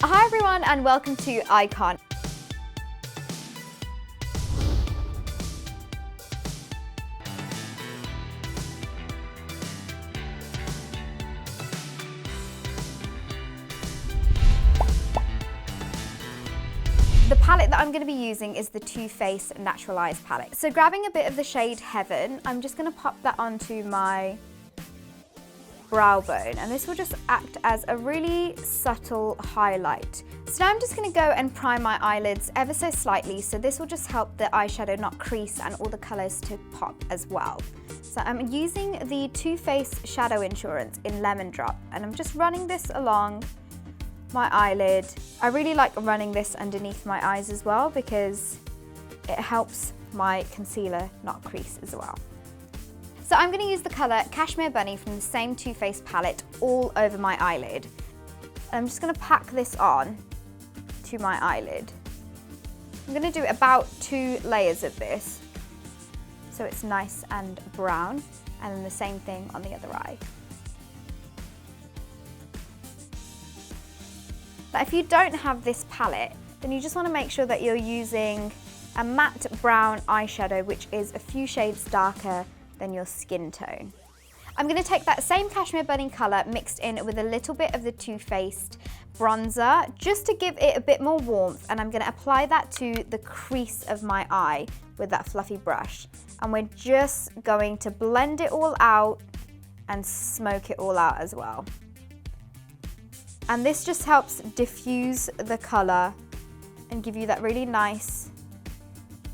Hi everyone and welcome to Icon. The palette that I'm going to be using is the Too Faced Natural Eyes palette. So grabbing a bit of the shade Heaven, I'm just going to pop that onto my brow bone, and this will just act as a really subtle highlight. So now I'm just going to go and prime my eyelids ever so slightly, so this will just help the eyeshadow not crease and all the colours to pop as well. So I'm using the Too Faced Shadow Insurance in Lemon Drop, and I'm just running this along my eyelid. I really like running this underneath my eyes as well because it helps my concealer not crease as well. So I'm going to use the colour Cashmere Bunny from the same Too Faced palette all over my eyelid. And I'm just going to pack this on to my eyelid. I'm going to do about 2 layers of this so it's nice and brown, and then the same thing on the other eye. But if you don't have this palette, then you just want to make sure that you're using a matte brown eyeshadow which is a few shades darker than your skin tone. I'm going to take that same Cashmere Bunny colour mixed in with a little bit of the Too Faced bronzer just to give it a bit more warmth, and I'm going to apply that to the crease of my eye with that fluffy brush. And we're just going to blend it all out and smoke it all out as well. And this just helps diffuse the colour and give you that really nice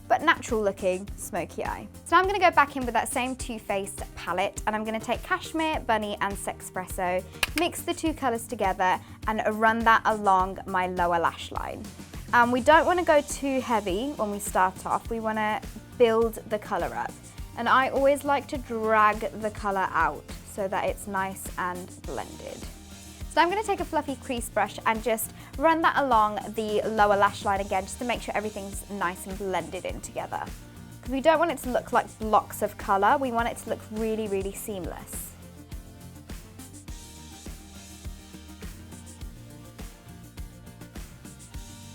but natural looking smoky eye. So now I'm going to go back in with that same Too Faced palette, and I'm going to take Cashmere Bunny and Sexpresso, mix the 2 colours together and run that along my lower lash line. We don't want to go too heavy when we start off, we want to build the colour up. And I always like to drag the colour out so that it's nice and blended. So I'm going to take a fluffy crease brush and just run that along the lower lash line again, just to make sure everything's nice and blended in together. Because we don't want it to look like blocks of colour, we want it to look really, really seamless.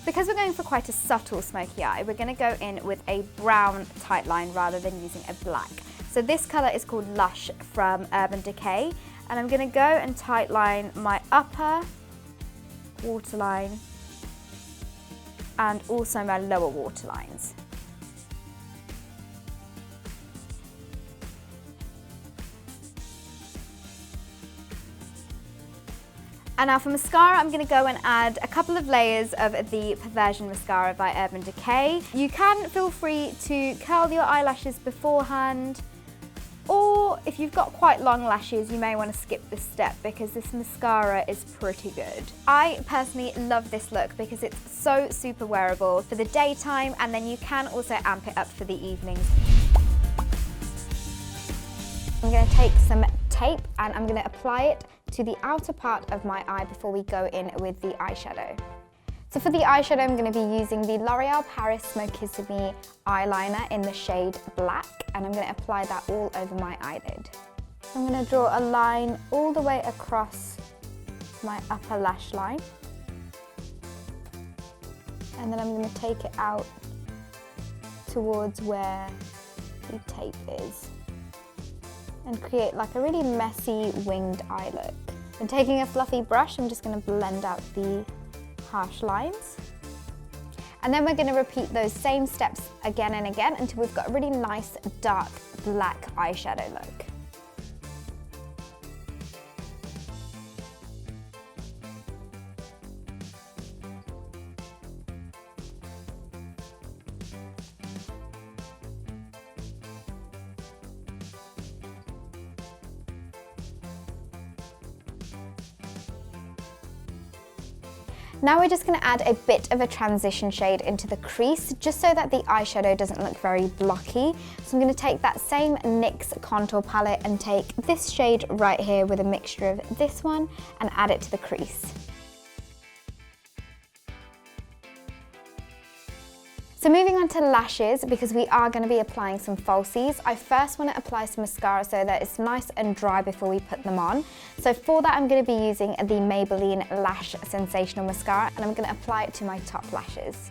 Because we're going for quite a subtle smoky eye, we're going to go in with a brown tight line rather than using a black. So this colour is called Lush from Urban Decay. And I'm going to go and tightline my upper waterline and also my lower waterlines. And now for mascara, I'm going to go and add a couple of layers of the Perversion Mascara by Urban Decay. You can feel free to curl your eyelashes beforehand, or if you've got quite long lashes, you may want to skip this step because this mascara is pretty good. I personally love this look because it's so super wearable for the daytime, and then you can also amp it up for the evenings. I'm going to take some tape and I'm going to apply it to the outer part of my eye before we go in with the eyeshadow. So for the eyeshadow, I'm going to be using the L'Oreal Paris Smokissime eyeliner in the shade Black, and I'm going to apply that all over my eyelid. I'm going to draw a line all the way across my upper lash line, and then I'm going to take it out towards where the tape is and create like a really messy winged eye look. And taking a fluffy brush, I'm just going to blend out the harsh lines, and then we're going to repeat those same steps again and again until we've got a really nice dark black eyeshadow look. Now we're just going to add a bit of a transition shade into the crease, just so that the eyeshadow doesn't look very blocky. So I'm going to take that same NYX contour palette and take this shade right here with a mixture of this one and add it to the crease. So moving on to lashes, because we are going to be applying some falsies, I first want to apply some mascara so that it's nice and dry before we put them on. So for that I'm going to be using the Maybelline Lash Sensational Mascara, and I'm going to apply it to my top lashes.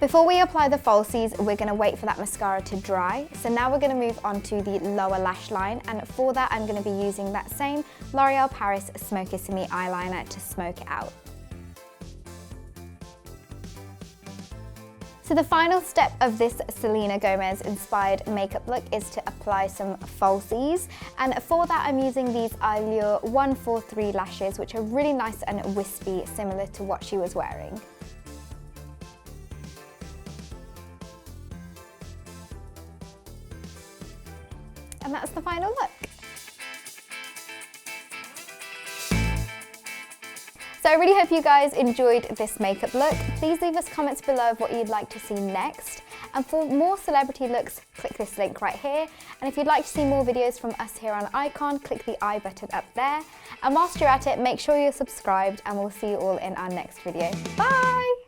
Before we apply the falsies, we're going to wait for that mascara to dry. So now we're going to move on to the lower lash line, and for that I'm going to be using that same L'Oreal Paris Smoky Simi eyeliner to smoke it out. So the final step of this Selena Gomez inspired makeup look is to apply some falsies, and for that I'm using these Allure 143 lashes, which are really nice and wispy, similar to what she was wearing. And that's the final look. So I really hope you guys enjoyed this makeup look. Please leave us comments below of what you'd like to see next. And for more celebrity looks, click this link right here. And if you'd like to see more videos from us here on Icon, click the I button up there. And whilst you're at it, make sure you're subscribed, and we'll see you all in our next video. Bye!